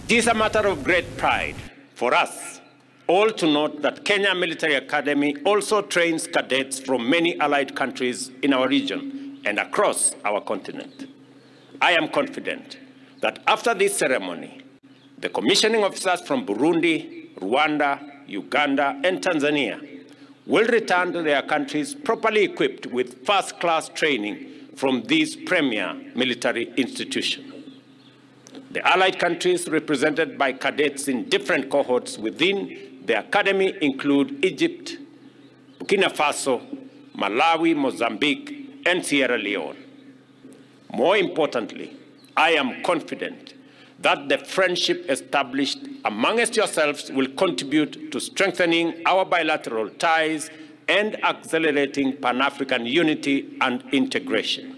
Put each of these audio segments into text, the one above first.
It is a matter of great pride for us all to note that Kenya Military Academy also trains cadets from many allied countries in our region and across our continent. I am confident that after this ceremony, the commissioning officers from Burundi, Rwanda, Uganda, and Tanzania will return to their countries properly equipped with first-class training from these premier military institutions. The allied countries represented by cadets in different cohorts within the academy include Egypt, Burkina Faso, Malawi, Mozambique, and Sierra Leone. More importantly, I am confident that the friendship established amongst yourselves will contribute to strengthening our bilateral ties and accelerating Pan-African unity and integration.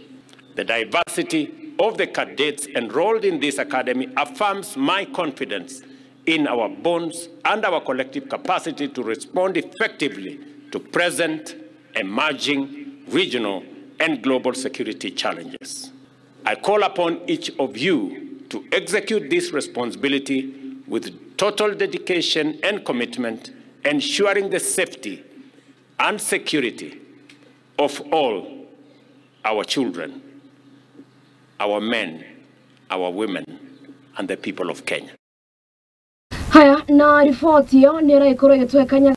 The diversity of the cadets enrolled in this academy affirms my confidence in our bonds and our collective capacity to respond effectively to present, emerging, regional, and global security challenges. I call upon each of you to execute this responsibility with total dedication and commitment, ensuring the safety and security of all our children, our men, our women, and the people of Kenya. Haya na ripoti hiyo ni raikuru yetu Kenya.